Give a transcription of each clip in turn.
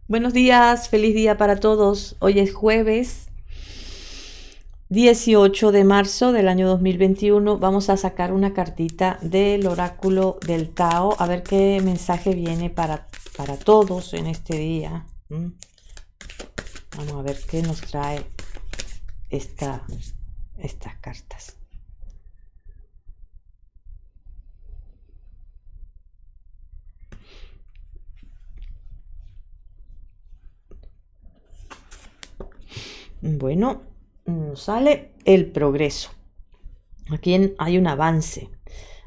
Buenos días, feliz día para todos. Hoy es jueves 18 de marzo del año 2021. Vamos a sacar una cartita del oráculo del Tao, a ver qué mensaje viene para todos en este día. Vamos a ver qué nos trae estas cartas. Bueno, nos sale el progreso. Aquí hay un avance,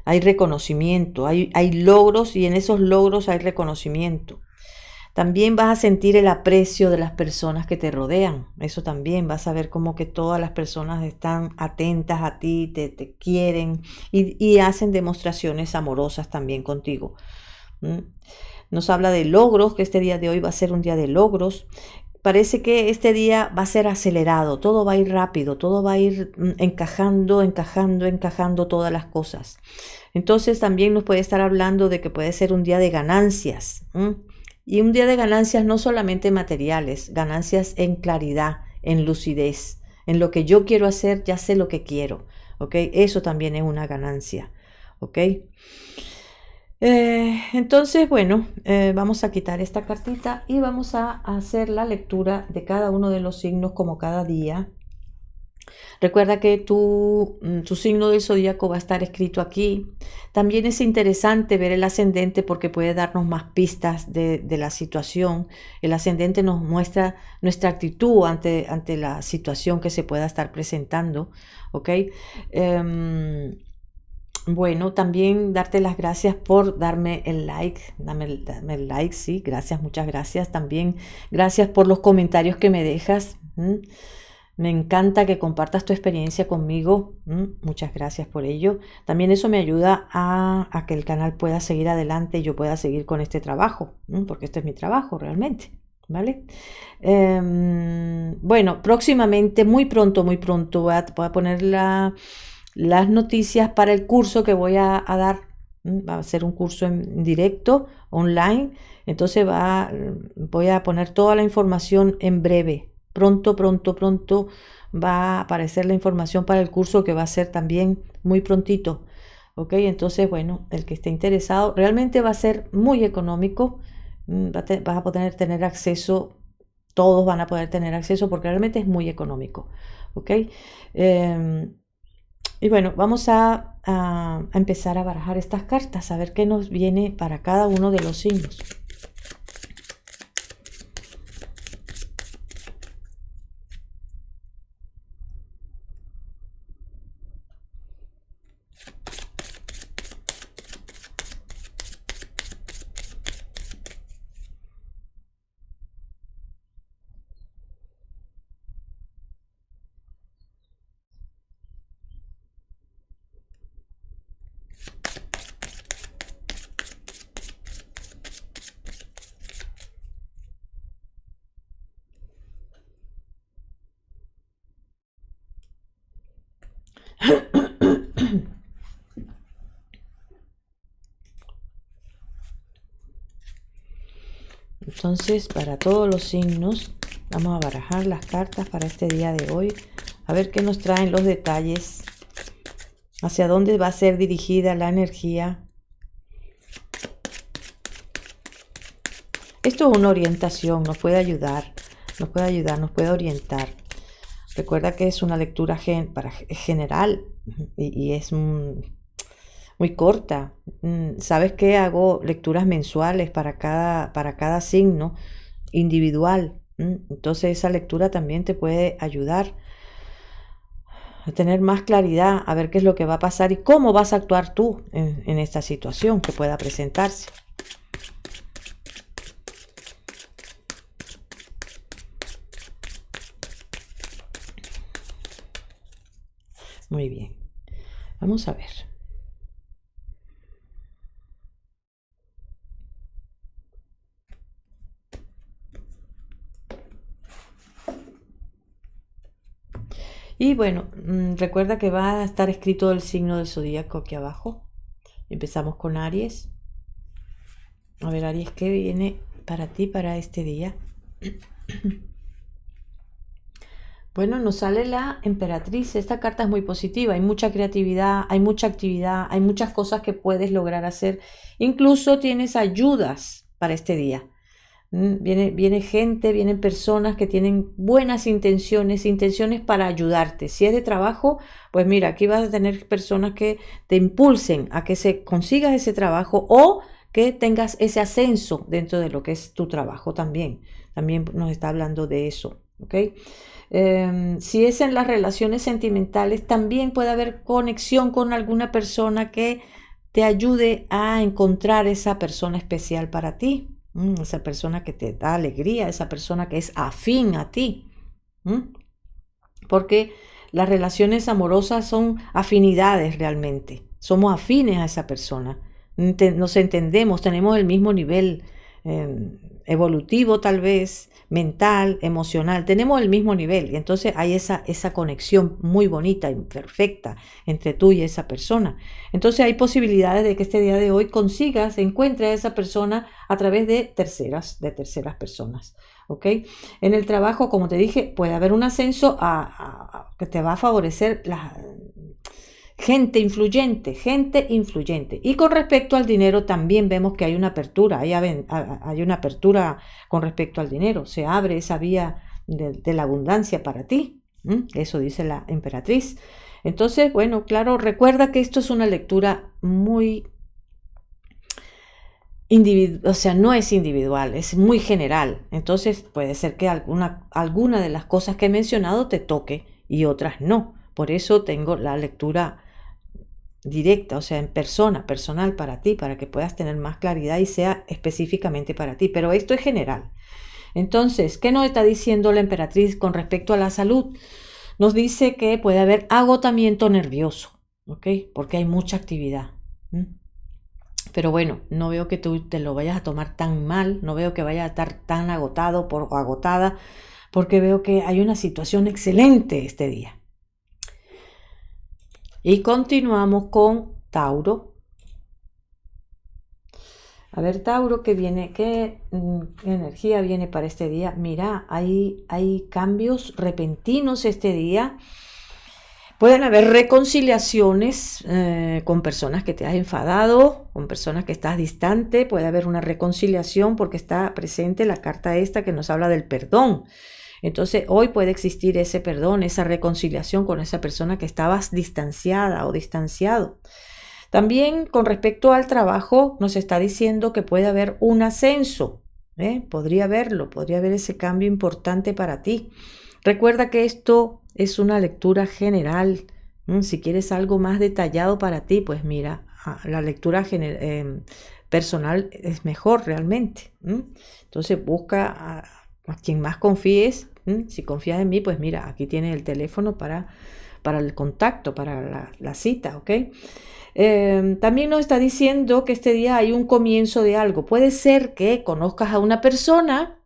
hay reconocimiento, hay logros y en esos logros hay reconocimiento. También vas a sentir el aprecio de las personas que te rodean. Eso también vas a ver como que todas las personas están atentas a ti, te quieren y hacen demostraciones amorosas también contigo. Nos habla de logros, que este día de hoy va a ser un día de logros. Parece que este día va a ser acelerado, todo va a ir rápido, todo va a ir encajando todas las cosas. Entonces también nos puede estar hablando de que puede ser un día de ganancias. Y un día de ganancias no solamente materiales, ganancias en claridad, en lucidez, en lo que yo quiero hacer, ya sé lo que quiero, ¿ok? Eso también es una ganancia, ¿ok? Entonces, bueno, vamos a quitar esta cartita y vamos a hacer la lectura de cada uno de los signos como cada día. Recuerda que tu signo del zodíaco va a estar escrito aquí. También es interesante ver el ascendente porque puede darnos más pistas de la situación. El ascendente nos muestra nuestra actitud ante la situación que se pueda estar presentando, ¿ok? Bueno, también darte las gracias por darme el like, dame el like, sí, gracias, muchas gracias. También gracias por los comentarios que me dejas. Me encanta que compartas tu experiencia conmigo. Muchas gracias por ello. También eso me ayuda a que el canal pueda seguir adelante y yo pueda seguir con este trabajo, porque este es mi trabajo realmente, ¿vale? Bueno, próximamente, muy pronto, voy a poner las noticias para el curso que voy a dar. Va a ser un curso en directo, online. Entonces voy a poner toda la información en breve. Pronto va a aparecer la información para el curso que va a ser también muy prontito. ¿Ok? Entonces, bueno, el que esté interesado, realmente va a ser muy económico. Vas a poder tener acceso, todos van a poder tener acceso porque realmente es muy económico. ¿Ok? Y bueno, vamos a empezar a barajar estas cartas, a ver qué nos viene para cada uno de los signos. Entonces, para todos los signos, vamos a barajar las cartas para este día de hoy, a ver qué nos traen los detalles, hacia dónde va a ser dirigida la energía. Esto es una orientación, nos puede ayudar, nos puede orientar. Recuerda que es una lectura general y es muy corta. ¿Sabes qué? Hago lecturas mensuales para cada signo individual. Entonces esa lectura también te puede ayudar a tener más claridad, a ver qué es lo que va a pasar y cómo vas a actuar tú en esta situación que pueda presentarse. Muy bien, vamos a ver. Y bueno, recuerda que va a estar escrito el signo del zodíaco aquí abajo. Empezamos con Aries. A ver, Aries, ¿qué viene para ti, para este día? Bueno, nos sale la emperatriz. Esta carta es muy positiva. Hay mucha creatividad, hay mucha actividad, hay muchas cosas que puedes lograr hacer. Incluso tienes ayudas para este día. Viene gente, vienen personas que tienen buenas intenciones, intenciones para ayudarte. Si es de trabajo, pues mira, aquí vas a tener personas que te impulsen a que se consigas ese trabajo o que tengas ese ascenso dentro de lo que es tu trabajo también. También nos está hablando de eso, ¿ok? Si es en las relaciones sentimentales, también puede haber conexión con alguna persona que te ayude a encontrar esa persona especial para ti, esa persona que te da alegría, esa persona que es afín a ti, porque las relaciones amorosas son afinidades realmente, somos afines a esa persona, nos entendemos, tenemos el mismo nivel evolutivo tal vez, mental, emocional, tenemos el mismo nivel y entonces hay esa conexión muy bonita y perfecta entre tú y esa persona. Entonces hay posibilidades de que este día de hoy consigas, encuentres a esa persona a través de terceras personas, ¿ok? En el trabajo, como te dije, puede haber un ascenso que te va a favorecer la gente influyente. Y con respecto al dinero también vemos que hay una apertura, hay una apertura con respecto al dinero, se abre esa vía de la abundancia para ti, eso dice la emperatriz. Entonces, bueno, claro, recuerda que esto es una lectura muy individual, o sea, no es individual, es muy general. Entonces puede ser que alguna de las cosas que he mencionado te toque y otras no. Por eso tengo la lectura directa, o sea, en persona, personal para ti, para que puedas tener más claridad y sea específicamente para ti. Pero esto es general. Entonces, ¿qué nos está diciendo la emperatriz con respecto a la salud? Nos dice que puede haber agotamiento nervioso, ¿ok? Porque hay mucha actividad. Pero bueno, no veo que tú te lo vayas a tomar tan mal, no veo que vayas a estar tan agotado o agotada, porque veo que hay una situación excelente este día. Y continuamos con Tauro. A ver, Tauro, ¿qué viene? ¿Qué energía viene para este día? Mira, hay cambios repentinos este día. Pueden haber reconciliaciones con personas que te has enfadado, con personas que estás distante. Puede haber una reconciliación porque está presente la carta esta que nos habla del perdón. Entonces hoy puede existir ese perdón, esa reconciliación con esa persona que estabas distanciada o distanciado. También con respecto al trabajo nos está diciendo que puede haber un ascenso. Podría haber ese cambio importante para ti. Recuerda que esto es una lectura general. Si quieres algo más detallado para ti, pues mira, la lectura personal es mejor realmente. Entonces busca a quien más confíes. Si confías en mí, pues mira, aquí tienes el teléfono para el contacto, para la cita, ¿ok? También nos está diciendo que este día hay un comienzo de algo. Puede ser que conozcas a una persona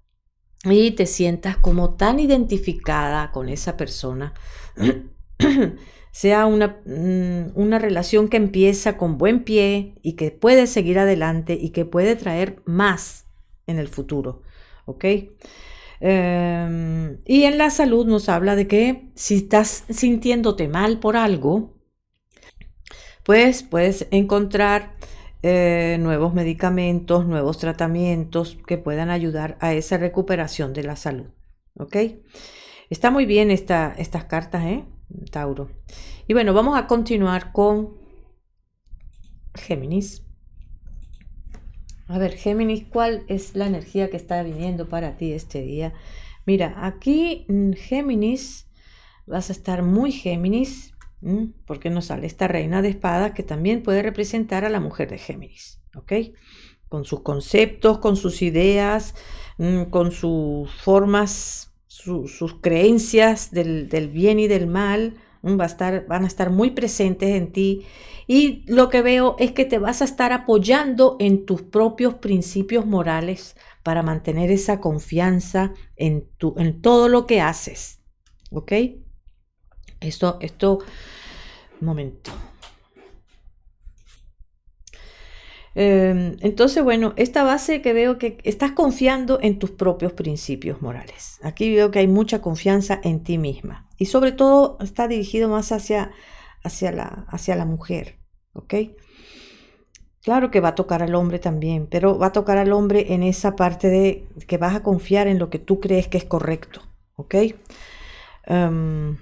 y te sientas como tan identificada con esa persona. Sea una relación que empieza con buen pie y que puede seguir adelante y que puede traer más en el futuro, ¿ok? Y en la salud nos habla de que si estás sintiéndote mal por algo, pues puedes encontrar nuevos medicamentos, nuevos tratamientos que puedan ayudar a esa recuperación de la salud, ¿ok? Está muy bien estas cartas, Tauro. Y bueno, vamos a continuar con Géminis. A ver, Géminis, ¿cuál es la energía que está viniendo para ti este día? Mira, aquí Géminis, vas a estar muy Géminis, porque nos sale esta reina de espadas que también puede representar a la mujer de Géminis, ¿ok? Con sus conceptos, con sus ideas, con sus formas, sus creencias del bien y del mal, van a estar muy presentes en ti. Y lo que veo es que te vas a estar apoyando en tus propios principios morales para mantener esa confianza en todo lo que haces, ¿ok? Un momento. Entonces, bueno, esta base que veo que estás confiando en tus propios principios morales. Aquí veo que hay mucha confianza en ti misma. Y sobre todo está dirigido más hacia la mujer, ¿ok? Claro que va a tocar al hombre también, pero va a tocar al hombre en esa parte de que vas a confiar en lo que tú crees que es correcto, ¿ok? Um,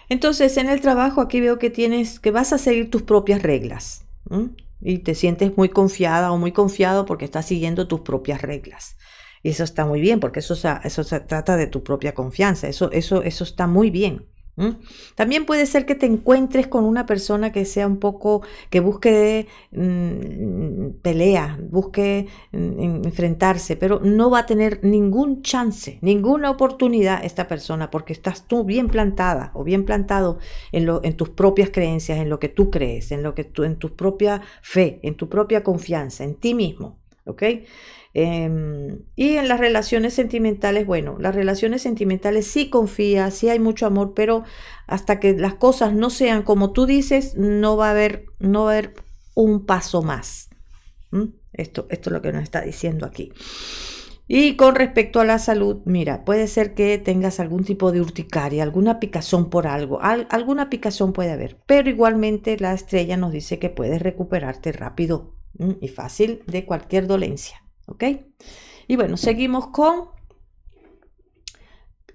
Entonces, en el trabajo aquí veo que vas a seguir tus propias reglas. ¿M? Y te sientes muy confiada o muy confiado porque estás siguiendo tus propias reglas. Y eso está muy bien, porque eso se trata de tu propia confianza. Eso está muy bien. ¿M? También puede ser que te encuentres con una persona que sea un poco, que busque pelea, busque enfrentarse, pero no va a tener ningún chance, ninguna oportunidad esta persona, porque estás tú bien plantada o bien plantado en tus propias creencias, en lo que tú crees, en tu propia fe, en tu propia confianza, en ti mismo, ¿ok? Y en las relaciones sentimentales, bueno, las relaciones sentimentales sí confía, sí hay mucho amor, pero hasta que las cosas no sean como tú dices, no va a haber un paso más. Esto es lo que nos está diciendo aquí. Y con respecto a la salud, mira, puede ser que tengas algún tipo de urticaria, alguna picazón por algo, alguna picazón puede haber, pero igualmente la estrella nos dice que puedes recuperarte rápido y fácil de cualquier dolencia. ¿Ok? Y bueno, seguimos con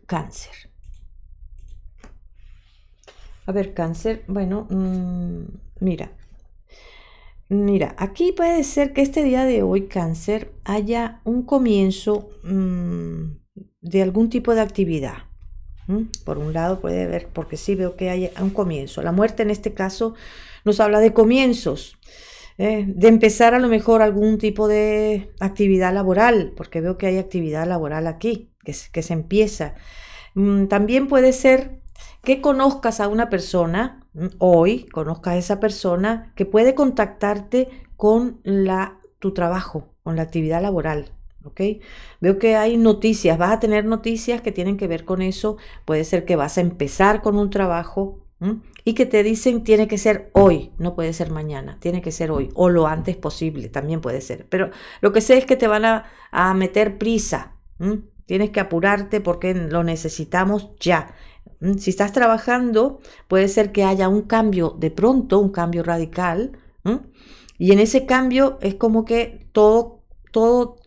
cáncer. A ver, cáncer, bueno, mira, aquí puede ser que este día de hoy, cáncer, haya un comienzo de algún tipo de actividad. Por un lado puede haber, porque sí veo que hay un comienzo. La muerte en este caso nos habla de comienzos. De empezar a lo mejor algún tipo de actividad laboral, porque veo que hay actividad laboral aquí, que se empieza. También puede ser que conozcas a una persona, hoy conozcas a esa persona que puede contactarte con tu trabajo, con la actividad laboral. ¿Ok? Veo que hay noticias, vas a tener noticias que tienen que ver con eso. Puede ser que vas a empezar con un trabajo. Y que te dicen tiene que ser hoy, no puede ser mañana, tiene que ser hoy o lo antes posible, también puede ser. Pero lo que sé es que te van a meter prisa, tienes que apurarte porque lo necesitamos ya. Si estás trabajando, puede ser que haya un cambio de pronto, un cambio radical, y en ese cambio es como que todo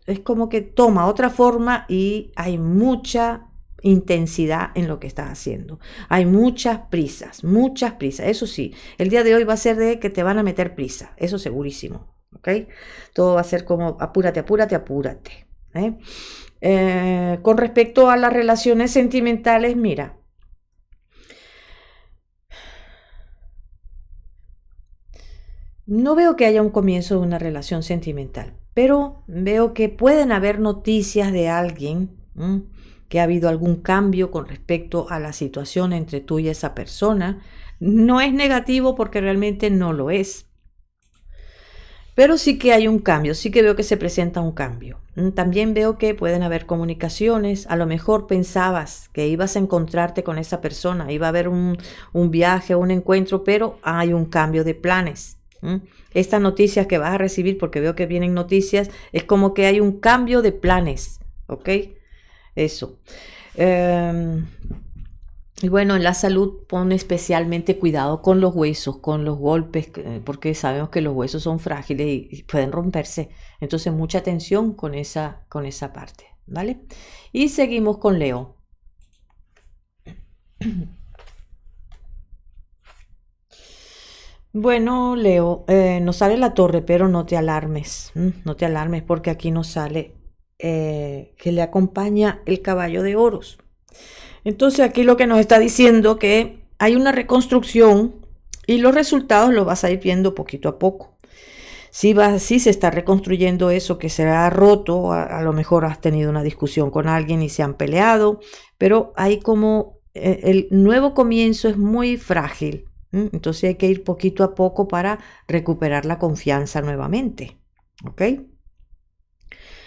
es como que toma otra forma y hay mucha intensidad en lo que estás haciendo. Hay muchas prisas, muchas prisas. Eso sí, el día de hoy va a ser de que te van a meter prisa, eso segurísimo, ¿ok? Todo va a ser como apúrate, apúrate, apúrate. Con respecto a las relaciones sentimentales, mira, no veo que haya un comienzo de una relación sentimental, pero veo que pueden haber noticias de alguien, que ha habido algún cambio con respecto a la situación entre tú y esa persona. No es negativo porque realmente no lo es, pero sí que hay un cambio, sí que veo que se presenta un cambio. También veo que pueden haber comunicaciones, a lo mejor pensabas que ibas a encontrarte con esa persona, iba a haber un viaje, un encuentro, pero hay un cambio de planes. Estas noticias que vas a recibir, porque veo que vienen noticias, es como que hay un cambio de planes, ¿ok? Eso. Y bueno, en la salud pone especialmente cuidado con los huesos, con los golpes, porque sabemos que los huesos son frágiles y pueden romperse. Entonces, mucha atención con esa parte, ¿vale? Y seguimos con Leo. Bueno, Leo, nos sale la torre, pero no te alarmes, no te alarmes porque aquí nos sale que le acompaña el caballo de oros. Entonces aquí lo que nos está diciendo que hay una reconstrucción y los resultados los vas a ir viendo poquito a poco. Si se está reconstruyendo eso que se ha roto, a lo mejor has tenido una discusión con alguien y se han peleado, pero hay como el nuevo comienzo es muy frágil. Entonces hay que ir poquito a poco para recuperar la confianza nuevamente. ¿Ok?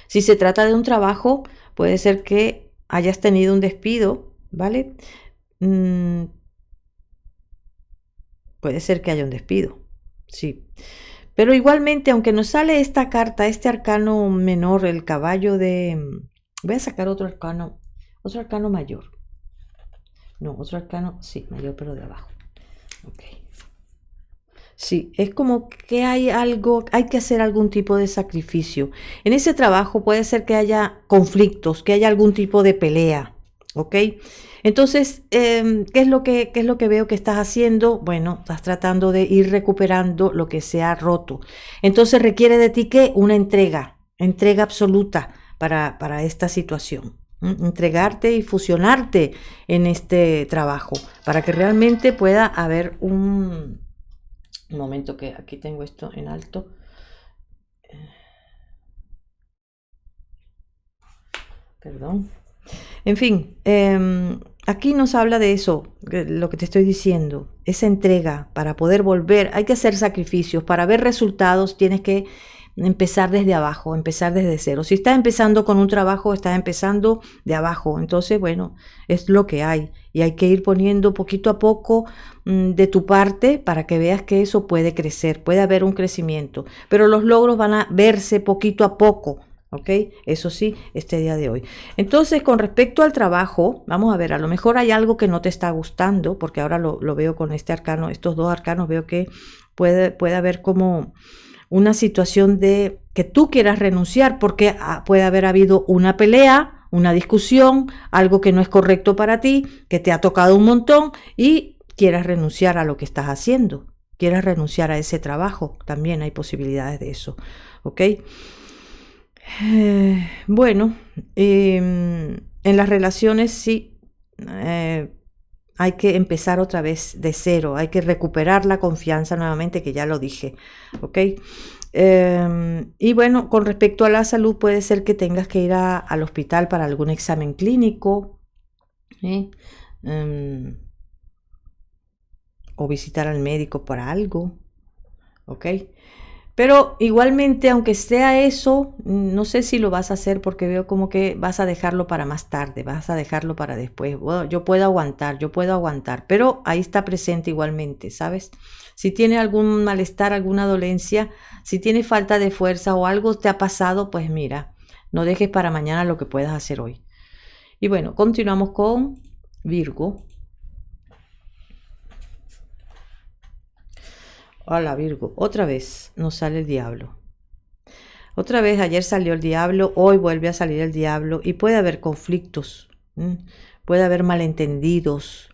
Si se trata de un trabajo, puede ser que hayas tenido un despido, ¿vale? puede ser que haya un despido, sí. Pero igualmente, aunque nos sale esta carta, este arcano menor, el caballo de... Voy a sacar otro arcano mayor. No, otro arcano, sí, mayor, pero de abajo. Ok. Sí, es como que hay algo, hay que hacer algún tipo de sacrificio. En ese trabajo puede ser que haya conflictos, que haya algún tipo de pelea, ¿ok? Entonces, qué es lo que veo que estás haciendo? Bueno, estás tratando de ir recuperando lo que se ha roto. Entonces requiere de ti que una entrega absoluta para esta situación. Entregarte y fusionarte en este trabajo para que realmente pueda haber un momento que aquí tengo esto en alto. Perdón. En fin, aquí nos habla de eso, lo que te estoy diciendo, esa entrega para poder volver. Hay que hacer sacrificios. Para ver resultados tienes que empezar desde abajo, empezar desde cero. Si estás empezando con un trabajo, estás empezando de abajo. Entonces, bueno, es lo que hay. Y hay que ir poniendo poquito a poco de tu parte para que veas que eso puede crecer, puede haber un crecimiento. Pero los logros van a verse poquito a poco. ¿Ok? Eso sí, este día de hoy. Entonces, con respecto al trabajo, vamos a ver, a lo mejor hay algo que no te está gustando, porque ahora lo veo con este arcano, estos dos arcanos, veo que puede haber como una situación de que tú quieras renunciar, porque puede haber habido una pelea, una discusión, algo que no es correcto para ti, que te ha tocado un montón y quieras renunciar a lo que estás haciendo, quieras renunciar a ese trabajo, también hay posibilidades de eso, ¿ok? Bueno, en las relaciones sí, hay que empezar otra vez de cero, hay que recuperar la confianza nuevamente, que ya lo dije, ¿ok? Y bueno, con respecto a la salud, puede ser que tengas que ir al hospital para algún examen clínico, ¿eh? O visitar al médico para algo, ¿ok? Pero igualmente, aunque sea eso, no sé si lo vas a hacer porque veo como que vas a dejarlo para más tarde, vas a dejarlo para después. Bueno, yo puedo aguantar, pero ahí está presente igualmente, ¿sabes? Si tiene algún malestar, alguna dolencia, si tiene falta de fuerza o algo te ha pasado, pues mira, no dejes para mañana lo que puedas hacer hoy. Y bueno, continuamos con Virgo. Hola Virgo, otra vez nos sale el diablo. Otra vez ayer salió el diablo, hoy vuelve a salir el diablo y puede haber conflictos, puede haber malentendidos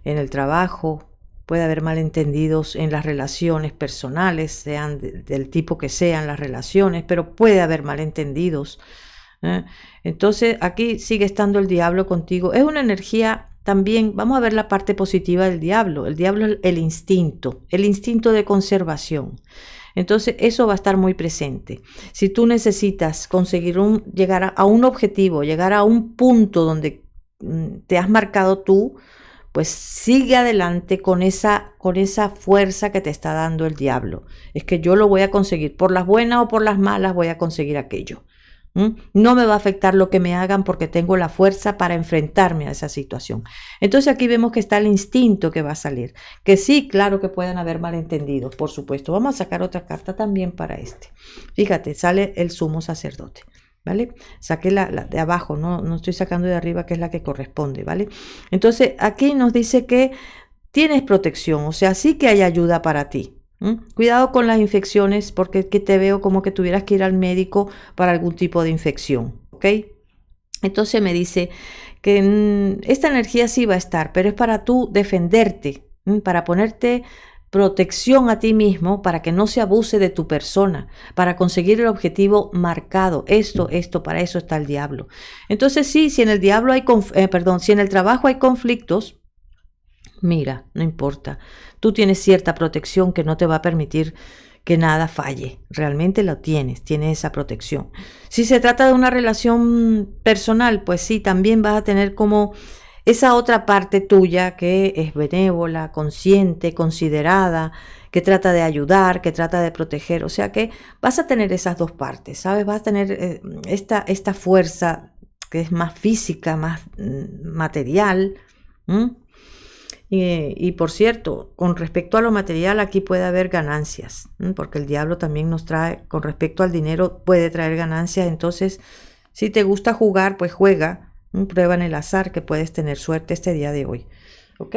en el trabajo, puede haber malentendidos en las relaciones personales, sean del tipo que sean las relaciones, pero puede haber malentendidos. Entonces aquí sigue estando el diablo contigo. Es una energía también, vamos a ver la parte positiva del diablo. El diablo es el instinto de conservación. Entonces eso va a estar muy presente. Si tú necesitas conseguir llegar a un objetivo, llegar a un punto donde te has marcado tú, pues sigue adelante con esa fuerza que te está dando el diablo. Es que yo lo voy a conseguir, por las buenas o por las malas voy a conseguir aquello. No me va a afectar lo que me hagan porque tengo la fuerza para enfrentarme a esa situación. Entonces aquí vemos que está el instinto que va a salir. Que sí, claro que pueden haber malentendidos, por supuesto. Vamos a sacar otra carta también para este. Fíjate, sale el sumo sacerdote, ¿vale? Saqué la de abajo, no estoy sacando de arriba, que es la que corresponde, ¿vale? Entonces aquí nos dice que tienes protección, o sea, sí que hay ayuda para ti. Cuidado con las infecciones porque te veo como que tuvieras que ir al médico para algún tipo de infección, ¿ok? Entonces me dice que esta energía sí va a estar, pero es para tú defenderte, para ponerte protección a ti mismo, para que no se abuse de tu persona, para conseguir el objetivo marcado. Para eso está el diablo. Entonces sí, si en el diablo hay, si en el trabajo hay conflictos, mira, no importa. Tú tienes cierta protección que no te va a permitir que nada falle. Realmente lo tienes esa protección. Si se trata de una relación personal, pues sí, también vas a tener como esa otra parte tuya que es benévola, consciente, considerada, que trata de ayudar, que trata de proteger. O sea que vas a tener esas dos partes, ¿sabes? Vas a tener esta fuerza que es más física, más material, Y por cierto, con respecto a lo material, aquí puede haber ganancias, porque el diablo también nos trae, con respecto al dinero, puede traer ganancias. Entonces, si te gusta jugar, pues juega, prueba en el azar que puedes tener suerte este día de hoy. ¿Ok?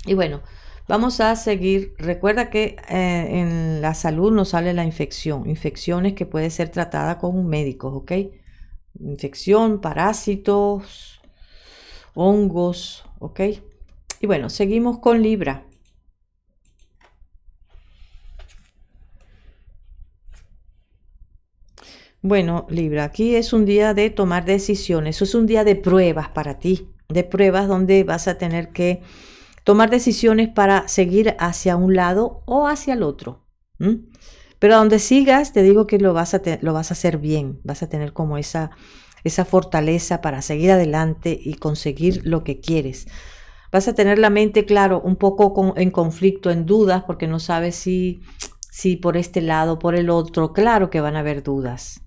Y bueno, vamos a seguir. Recuerda que en la salud nos sale la infección, infecciones que puede ser tratada con un médico, ¿ok? Infección, parásitos, hongos, ¿ok? Y bueno, seguimos con Libra. Bueno, Libra, aquí es un día de tomar decisiones, es un día de pruebas para ti, de pruebas donde vas a tener que tomar decisiones para seguir hacia un lado o hacia el otro. Pero a donde sigas, te digo que lo vas a hacer bien, vas a tener como esa fortaleza para seguir adelante y conseguir lo que quieres. Vas a tener la mente, claro, un poco en conflicto, en dudas, porque no sabes si por este lado, por el otro. Claro que van a haber dudas,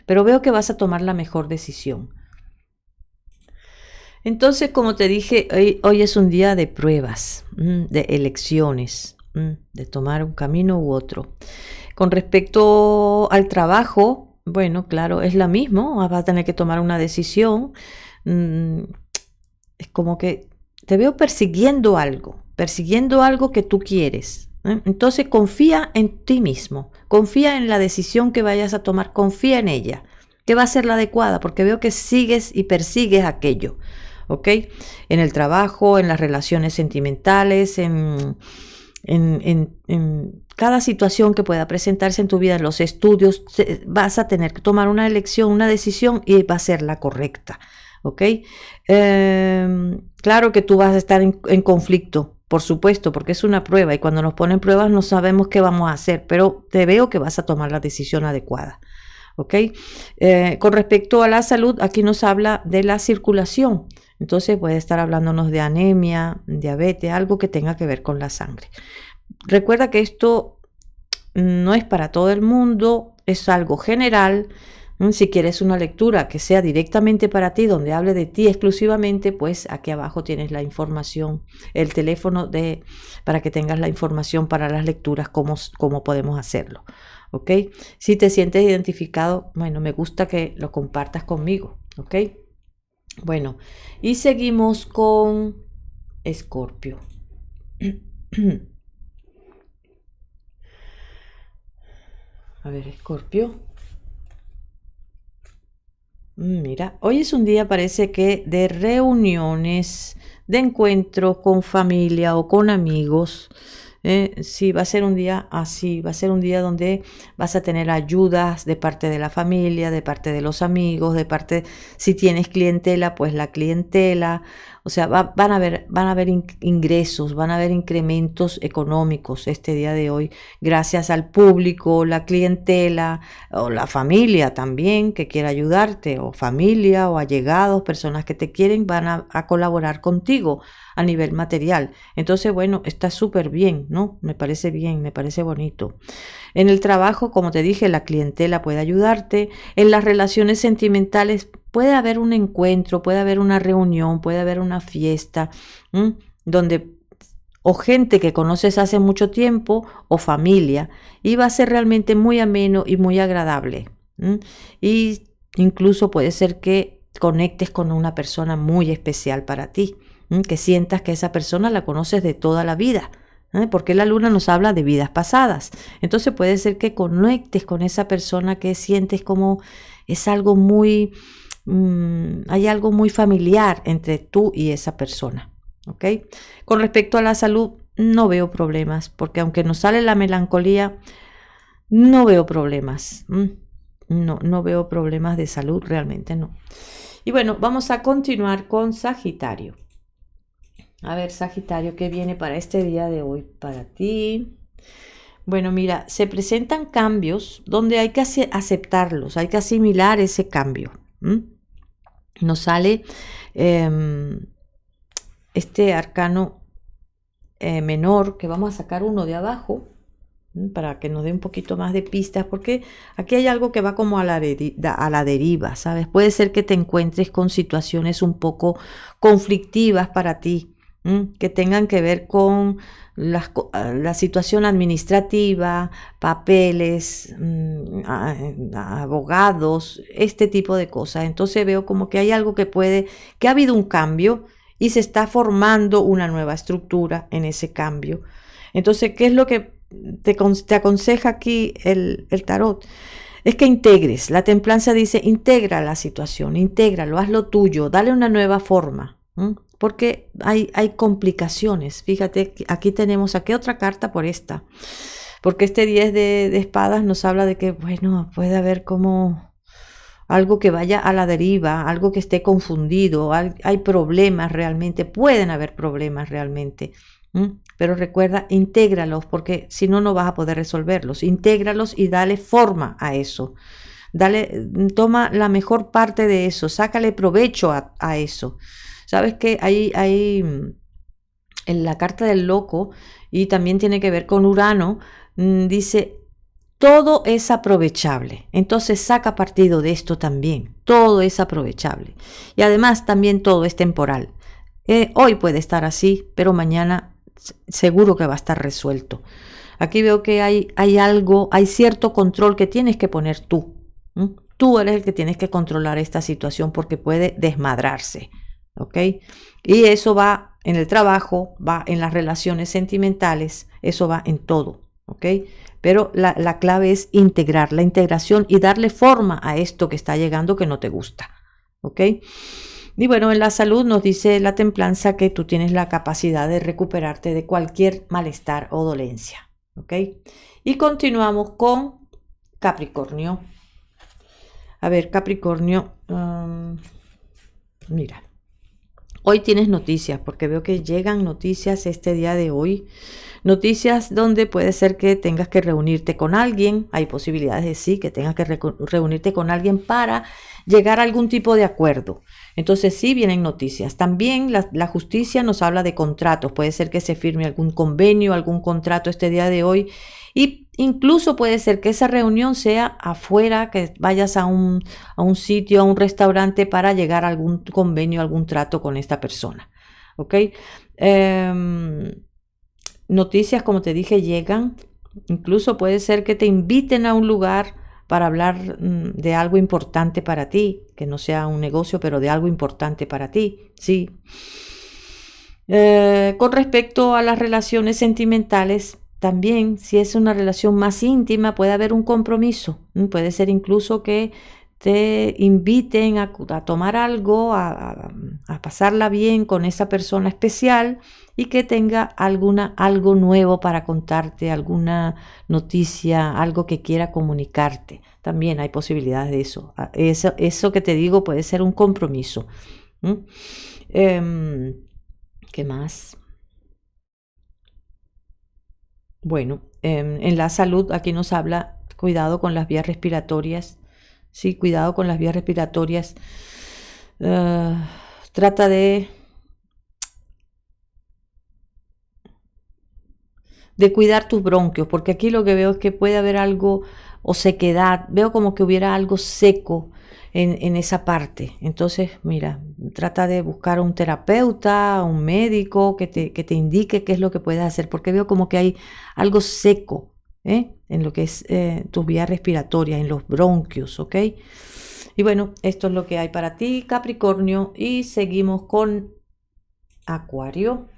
pero veo que vas a tomar la mejor decisión. Entonces, como te dije, hoy es un día de pruebas, de elecciones, de tomar un camino u otro. Con respecto al trabajo, bueno, claro, es lo mismo, vas a tener que tomar una decisión. Es como que te veo persiguiendo algo que tú quieres. Entonces confía en ti mismo, confía en la decisión que vayas a tomar, confía en ella, que va a ser la adecuada, porque veo que sigues y persigues aquello, ¿ok? En el trabajo, en las relaciones sentimentales, en cada situación que pueda presentarse en tu vida, en los estudios, vas a tener que tomar una elección, una decisión y va a ser la correcta, ¿ok? Claro que tú vas a estar en conflicto, por supuesto, porque es una prueba y cuando nos ponen pruebas no sabemos qué vamos a hacer, pero te veo que vas a tomar la decisión adecuada, ¿ok? Con respecto a la salud, aquí nos habla de la circulación. Entonces puede estar hablándonos de anemia, diabetes, algo que tenga que ver con la sangre. Recuerda que esto no es para todo el mundo, es algo general. Si quieres una lectura que sea directamente para ti, donde hable de ti exclusivamente, pues aquí abajo tienes la información, el teléfono para que tengas la información para las lecturas, cómo podemos hacerlo. ¿Ok? Si te sientes identificado, bueno, me gusta que lo compartas conmigo. ¿Ok? Bueno, y seguimos con Escorpio. A ver, Escorpio. Mira, hoy es un día, parece que de reuniones, de encuentros con familia o con amigos. Sí, va a ser un día así, va a ser un día donde vas a tener ayudas de parte de la familia, de parte de los amigos, de parte, si tienes clientela, pues la clientela. O sea, van a haber ingresos, van a haber incrementos económicos este día de hoy, gracias al público, la clientela o la familia también que quiera ayudarte, o familia o allegados, personas que te quieren, van a colaborar contigo a nivel material. Entonces, bueno, está súper bien, ¿no? Me parece bien, me parece bonito. En el trabajo, como te dije, la clientela puede ayudarte. En las relaciones sentimentales puede haber un encuentro, puede haber una reunión, puede haber una fiesta, donde o gente que conoces hace mucho tiempo o familia, y va a ser realmente muy ameno y muy agradable. Y incluso puede ser que conectes con una persona muy especial para ti, que sientas que esa persona la conoces de toda la vida, porque la luna nos habla de vidas pasadas. Entonces puede ser que conectes con esa persona que sientes como es algo muy, hay algo muy familiar entre tú y esa persona. ¿Ok? Con respecto a la salud, no veo problemas, porque aunque nos sale la melancolía, no veo problemas. No veo problemas de salud, realmente no. Y bueno, vamos a continuar con Sagitario. A ver, Sagitario, ¿qué viene para este día de hoy para ti? Bueno, mira, se presentan cambios donde hay que aceptarlos, hay que asimilar ese cambio. Nos sale este arcano menor, que vamos a sacar uno de abajo para que nos dé un poquito más de pistas, porque aquí hay algo que va como a la deriva, ¿sabes? Puede ser que te encuentres con situaciones un poco conflictivas para ti, que tengan que ver con la situación administrativa, papeles, abogados, este tipo de cosas. Entonces veo como que hay algo que ha habido un cambio y se está formando una nueva estructura en ese cambio. Entonces, ¿qué es lo que te aconseja aquí el tarot? Es que integres. La templanza dice, integra la situación, intégralo, hazlo tuyo, dale una nueva forma. Porque hay complicaciones. Fíjate, aquí tenemos, aquí otra carta por esta. Porque este 10 de espadas nos habla de que, bueno, puede haber como algo que vaya a la deriva, algo que esté confundido, hay problemas realmente, pueden haber problemas realmente. Pero recuerda, intégralos, porque si no, no vas a poder resolverlos. Intégralos y dale forma a eso. Toma la mejor parte de eso, sácale provecho a eso. Sabes que hay en la carta del loco, y también tiene que ver con Urano, dice, todo es aprovechable. Entonces saca partido de esto también. Todo es aprovechable. Y además también todo es temporal. Hoy puede estar así, pero mañana seguro que va a estar resuelto. Aquí veo que hay algo, hay cierto control que tienes que poner tú. Tú eres el que tienes que controlar esta situación porque puede desmadrarse. ¿Ok? Y eso va en el trabajo, va en las relaciones sentimentales, eso va en todo. ¿Ok? Pero la clave es integrar, la integración y darle forma a esto que está llegando que no te gusta. ¿Ok? Y bueno, en la salud nos dice la templanza que tú tienes la capacidad de recuperarte de cualquier malestar o dolencia. ¿Ok? Y continuamos con Capricornio. A ver, Capricornio, mira. Hoy tienes noticias, porque veo que llegan noticias este día de hoy. Noticias donde puede ser que tengas que reunirte con alguien. Hay posibilidades de sí, que tengas que reunirte con alguien para llegar a algún tipo de acuerdo. Entonces sí vienen noticias. También la justicia nos habla de contratos. Puede ser que se firme algún convenio, algún contrato este día de hoy. Y incluso puede ser que esa reunión sea afuera, que vayas a un sitio, a un restaurante para llegar a algún convenio, algún trato con esta persona. ¿Ok? Noticias, como te dije, llegan. Incluso puede ser que te inviten a un lugar para hablar de algo importante para ti, que no sea un negocio, pero de algo importante para ti. Sí. Con respecto a las relaciones sentimentales, también, si es una relación más íntima, puede haber un compromiso. Puede ser incluso que te inviten a tomar algo, a pasarla bien con esa persona especial y que tenga algo nuevo para contarte, alguna noticia, algo que quiera comunicarte. También hay posibilidades de eso. Eso que te digo puede ser un compromiso. ¿Qué más? Bueno, en la salud aquí nos habla, cuidado con las vías respiratorias. Sí, cuidado con las vías respiratorias. Trata de cuidar tus bronquios, porque aquí lo que veo es que puede haber algo o sequedad. Veo como que hubiera algo seco en esa parte. Entonces, mira, trata de buscar un terapeuta, un médico que te indique qué es lo que puedes hacer, porque veo como que hay algo seco en lo que es tus vías respiratorias, en los bronquios, ¿ok? Y bueno, esto es lo que hay para ti, Capricornio, y seguimos con Acuario.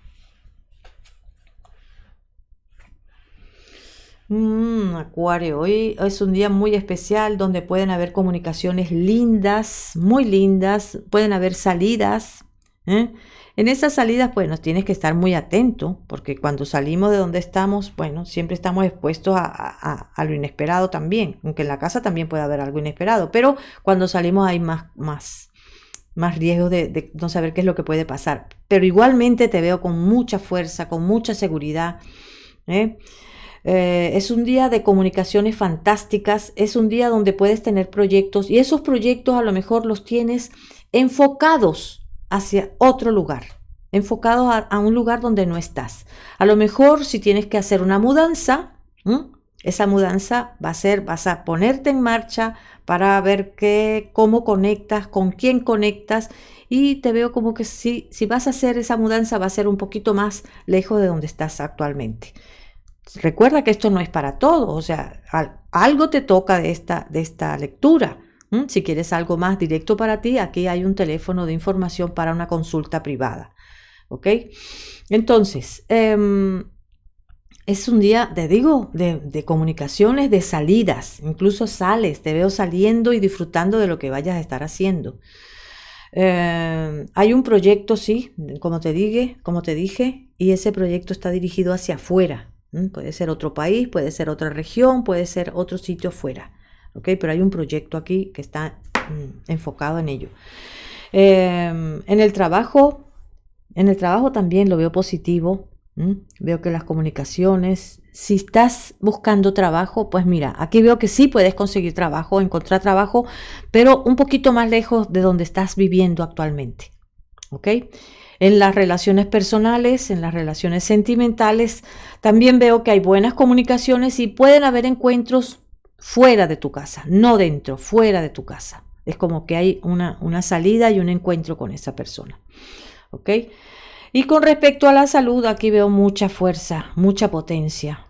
Acuario, hoy es un día muy especial donde pueden haber comunicaciones lindas, muy lindas, pueden haber salidas. En esas salidas, bueno, tienes que estar muy atento, porque cuando salimos de donde estamos, bueno, siempre estamos expuestos a lo inesperado también, aunque en la casa también puede haber algo inesperado, pero cuando salimos hay más riesgo de no saber qué es lo que puede pasar. Pero igualmente te veo con mucha fuerza, con mucha seguridad. Es un día de comunicaciones fantásticas, es un día donde puedes tener proyectos y esos proyectos a lo mejor los tienes enfocados hacia otro lugar, enfocados a un lugar donde no estás. A lo mejor si tienes que hacer una mudanza, Esa mudanza va a ser, vas a ponerte en marcha para ver cómo conectas, con quién conectas, y te veo como que si vas a hacer esa mudanza va a ser un poquito más lejos de donde estás actualmente. Recuerda que esto no es para todo, o sea, algo te toca de esta lectura. Si quieres algo más directo para ti, aquí hay un teléfono de información para una consulta privada. ¿Ok? Entonces, es un día, te digo, de comunicaciones, de salidas. Incluso sales, te veo saliendo y disfrutando de lo que vayas a estar haciendo. Hay un proyecto, sí, como te dije, y ese proyecto está dirigido hacia afuera. Puede ser otro país, puede ser otra región, puede ser otro sitio fuera. ¿Ok? Pero hay un proyecto aquí que está enfocado en ello. En el trabajo también lo veo positivo. Veo que las comunicaciones, si estás buscando trabajo, pues mira, aquí veo que sí puedes conseguir trabajo, encontrar trabajo, pero un poquito más lejos de donde estás viviendo actualmente. ¿Ok? En las relaciones personales, en las relaciones sentimentales, también veo que hay buenas comunicaciones y pueden haber encuentros fuera de tu casa, no dentro, fuera de tu casa. Es como que hay una salida y un encuentro con esa persona. ¿Ok? Y con respecto a la salud, aquí veo mucha fuerza, mucha potencia.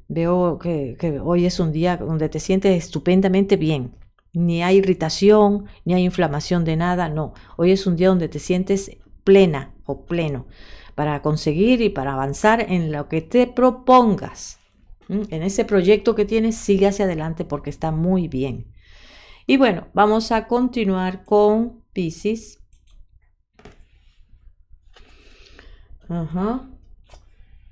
Veo que hoy es un día donde te sientes estupendamente bien. Ni hay irritación, ni hay inflamación de nada, no. Hoy es un día donde te sientes plena o pleno para conseguir y para avanzar en lo que te propongas. En ese proyecto que tienes, sigue hacia adelante porque está muy bien. Y bueno, vamos a continuar con Piscis. Ajá.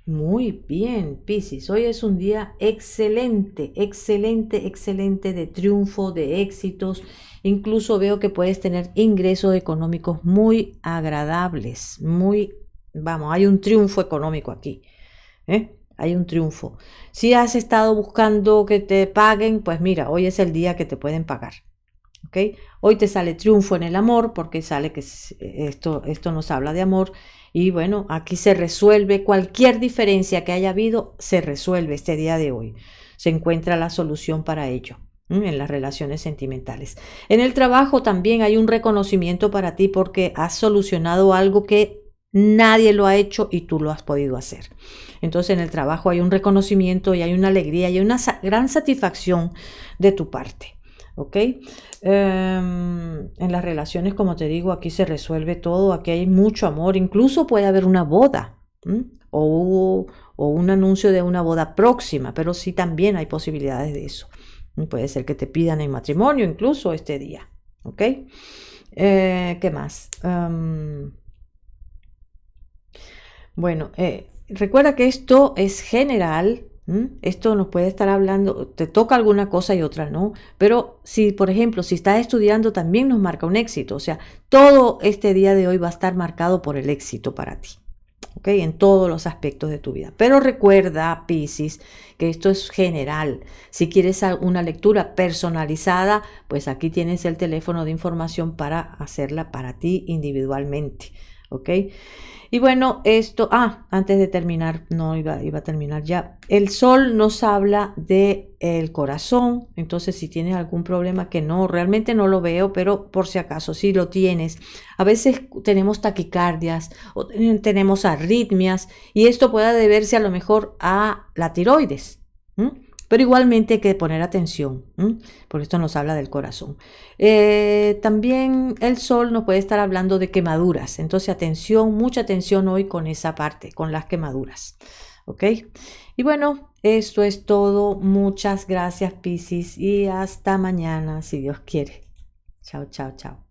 Muy bien, Piscis. Hoy es un día excelente, excelente, excelente de triunfo, de éxitos. Incluso veo que puedes tener ingresos económicos muy agradables, vamos, hay un triunfo económico aquí, ¿eh? Hay un triunfo. Si has estado buscando que te paguen, pues mira, hoy es el día que te pueden pagar. ¿Ok? Hoy te sale triunfo en el amor porque sale que esto nos habla de amor. Y bueno, aquí se resuelve cualquier diferencia que haya habido, se resuelve este día de hoy. Se encuentra la solución para ello en las relaciones sentimentales. En el trabajo también hay un reconocimiento para ti porque has solucionado algo que nadie lo ha hecho y tú lo has podido hacer. Entonces en el trabajo hay un reconocimiento y hay una alegría y hay una gran satisfacción de tu parte. ¿Ok? En las relaciones, como te digo, aquí se resuelve todo, aquí hay mucho amor, incluso puede haber una boda o un anuncio de una boda próxima, pero sí también hay posibilidades de eso. Puede ser que te pidan en matrimonio incluso este día. ¿Ok? ¿Qué más? Bueno, recuerda que esto es general. Esto nos puede estar hablando, te toca alguna cosa y otra no, pero si, por ejemplo, si estás estudiando también nos marca un éxito, o sea, todo este día de hoy va a estar marcado por el éxito para ti, ¿ok? En todos los aspectos de tu vida. Pero recuerda, Piscis, que esto es general. Si quieres una lectura personalizada, pues aquí tienes el teléfono de información para hacerla para ti individualmente, ¿ok? Y bueno, antes de terminar, no iba a terminar ya. El sol nos habla de el corazón, entonces si tienes algún problema que no, realmente no lo veo, pero por si acaso, si lo tienes, a veces tenemos taquicardias o tenemos arritmias y esto puede deberse a lo mejor a la tiroides. Pero igualmente hay que poner atención, porque esto nos habla del corazón. También el sol nos puede estar hablando de quemaduras, entonces atención, mucha atención hoy con esa parte, con las quemaduras. ¿Ok? Y bueno, esto es todo. Muchas gracias, Piscis, y hasta mañana, si Dios quiere. Chao, chao, chao.